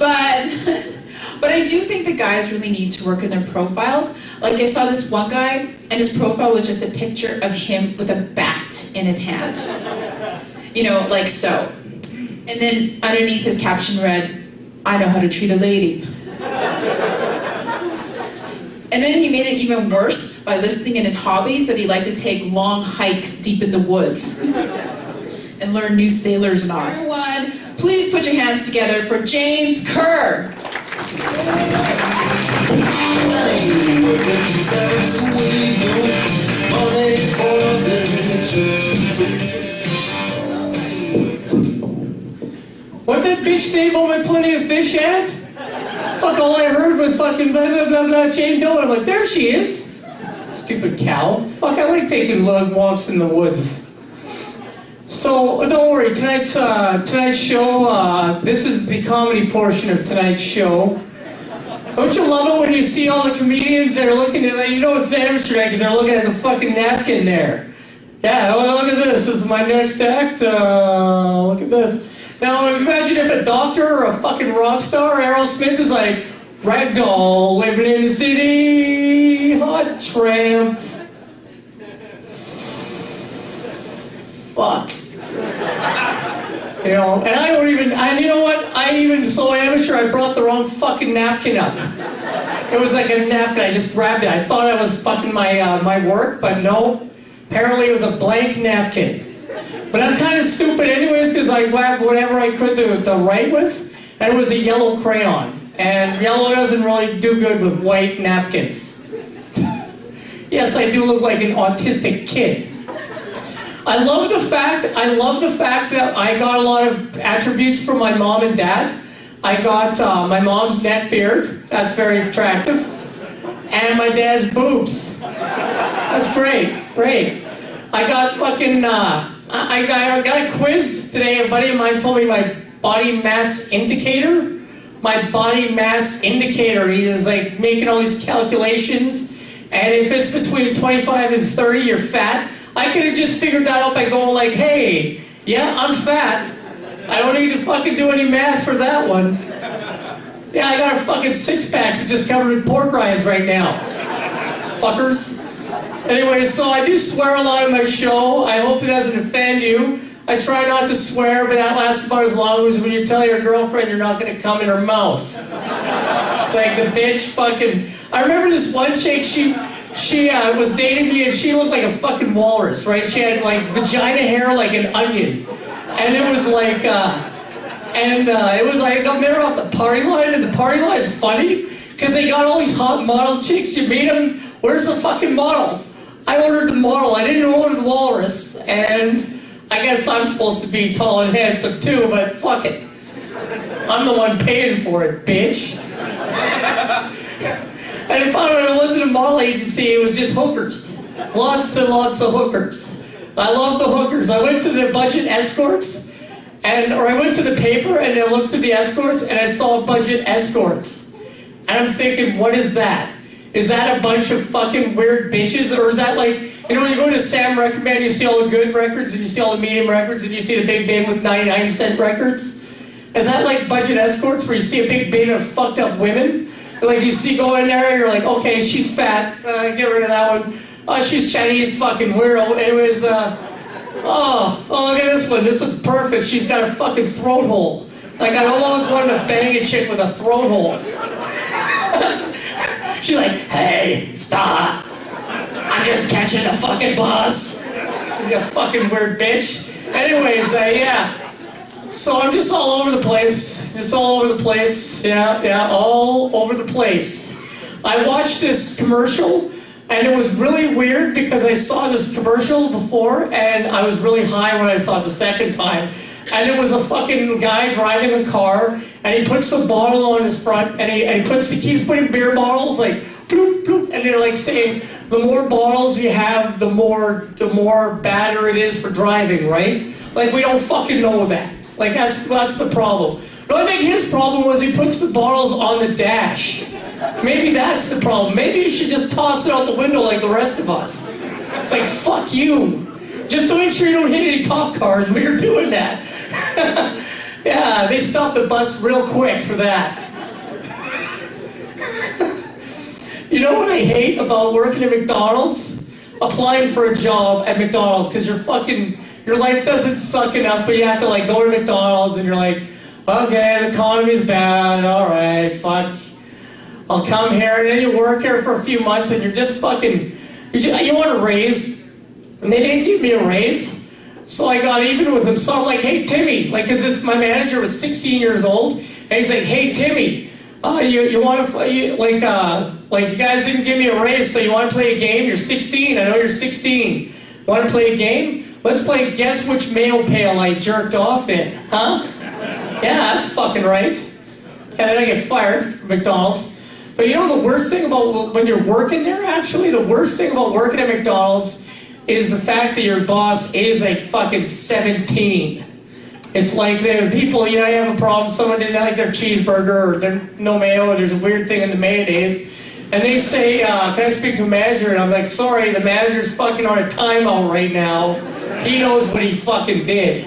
But I do think the guys really need to work on their profiles. Like I saw this one guy, and his profile was just a picture of him with a bat in his hand. You know, like so. And then underneath his caption read, "I know how to treat a lady." And then he made it even worse by listing in his hobbies that he liked to take long hikes deep in the woods and learn new sailor's knots. Everyone, please put your hands together for James Kerr. What that bitch say about my Plenty of Fish ad? Fuck, all I heard was fucking blah blah blah blah Jane Doe. I'm like, there she is. Stupid cow. Fuck, I like taking long walks in the woods. So don't worry, tonight's show. This is the comedy portion of tonight's show. Don't you love it when you see all the comedians that are looking at, you know it's amateur night because they're looking at the fucking napkin there. Yeah, well, look at this. This is my next act. Look at this. Now imagine if a doctor or a fucking rock star, Aerosmith, is like, ragdoll, living in the city, hot tramp. Fuck. You know, and I don't even, you know what? I even so amateur, I brought the wrong fucking napkin up. It was like a napkin, I just grabbed it. I thought I was fucking my work, but no. Apparently it was a blank napkin. But I'm kind of stupid anyways, because I grabbed whatever I could to write with, and it was a yellow crayon. And yellow doesn't really do good with white napkins. Yes, I do look like an autistic kid. I love the fact that I got a lot of attributes from my mom and dad. I got my mom's neck beard, that's very attractive, and my dad's boobs. That's great. I got fucking, I got a quiz today. A buddy of mine told me my body mass indicator. My body mass indicator. He was like making all these calculations, and if it's between 25 and 30, you're fat. I could have just figured that out by going like, hey, yeah, I'm fat. I don't need to fucking do any math for that one. Yeah, I got a fucking six-pack that's just covered in pork rinds right now. Fuckers. Anyway, so I do swear a lot in my show. I hope it doesn't offend you. I try not to swear, but that lasts about as long as when you tell your girlfriend you're not going to come in her mouth. It's like the bitch fucking... I remember this one chick, she was dating me and she looked like a fucking walrus, right? She had like vagina hair like an onion. And it was like, it was like, I got there off the party line, and the party line's funny because they got all these hot model chicks. You meet them, where's the fucking model? I ordered the model, I didn't order the walrus, and I guess I'm supposed to be tall and handsome too, but fuck it. I'm the one paying for it, bitch. And I found out it wasn't a model agency, it was just hookers. Lots and lots of hookers. I love the hookers. I went to the budget escorts, or I went to the paper and I looked through the escorts and I saw budget escorts. And I'm thinking, what is that? Is that a bunch of fucking weird bitches? Or is that like, you know, when you go to Sam Record Man, you see all the good records and you see all the medium records and you see the big bin with 99-cent records? Is that like budget escorts where you see a big bin of fucked up women? Like you see go in there and you're like, okay, she's fat, get rid of that one. Oh, she's Chinese, fucking weirdo. Anyways, oh, look at this one. This one's perfect. She's got a fucking throat hole. Like I almost wanted to bang a chick with a throat hole. She's like, hey, stop. I'm just catching a fucking bus. You fucking weird bitch. Anyways, yeah. So I'm just all over the place. Just all over the place. Yeah, all over the place. I watched this commercial, and it was really weird because I saw this commercial before, and I was really high when I saw it the second time. And it was a fucking guy driving a car, and he puts a bottle on his front, and he keeps putting beer bottles, like, bloop, bloop, and they're like saying, the more bottles you have, the more badder it is for driving, right? Like, we don't fucking know that. Like, that's the problem. No, I think his problem was he puts the bottles on the dash. Maybe that's the problem. Maybe you should just toss it out the window like the rest of us. It's like, fuck you. Just to make sure you don't hit any cop cars when you're doing that. Yeah, they stopped the bus real quick for that. You know what I hate about working at McDonald's? Applying for a job at McDonald's, because your life doesn't suck enough, but you have to like go to McDonald's and you're like, okay, the economy's bad, alright, fuck. I'll come here, and then you work here for a few months and you're just fucking, you want a raise, and they didn't give me a raise, so I got even with them. So I'm like, hey Timmy, like, cause my manager was 16 years old, and he's like, hey Timmy, you want to, like you guys didn't give me a raise, so you want to play a game? You're 16, I know you're 16. Want to play a game? Let's play guess which mail pail I jerked off in, huh? Yeah, that's fucking right. And then I get fired from McDonald's. But you know the worst thing about when you're working there, actually, the worst thing about working at McDonald's is the fact that your boss is like fucking 17. It's like the people, you have a problem, someone didn't like their cheeseburger, or there's no mayo, or there's a weird thing in the mayonnaise, and they say, can I speak to a manager? And I'm like, sorry, the manager's fucking on a timeout right now. He knows what he fucking did.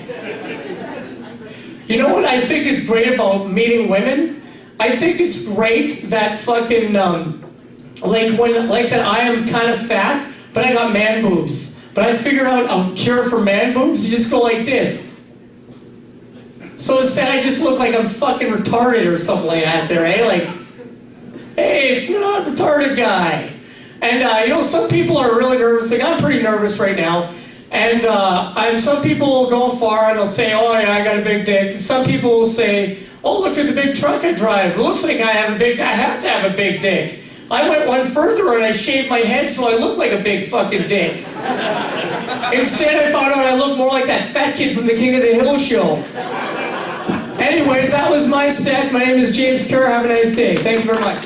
You know what I think is great about meeting women? I think it's great that fucking, that I am kind of fat, but I got man boobs. But I figured out a cure for man boobs. You just go like this. So instead I just look like I'm fucking retarded or something like that there, eh? Like, hey, it's not a retarded guy. And, some people are really nervous. Like, I'm pretty nervous right now. And some people will go far and they'll say, oh, yeah, I got a big dick. And some people will say, oh, look at the big truck I drive. It looks like I have to have a big dick. I went one further and I shaved my head so I look like a big fucking dick. Instead, I found out I look more like that fat kid from the King of the Hill show. Anyways, that was my set. My name is James Kerr. Have a nice day. Thank you very much.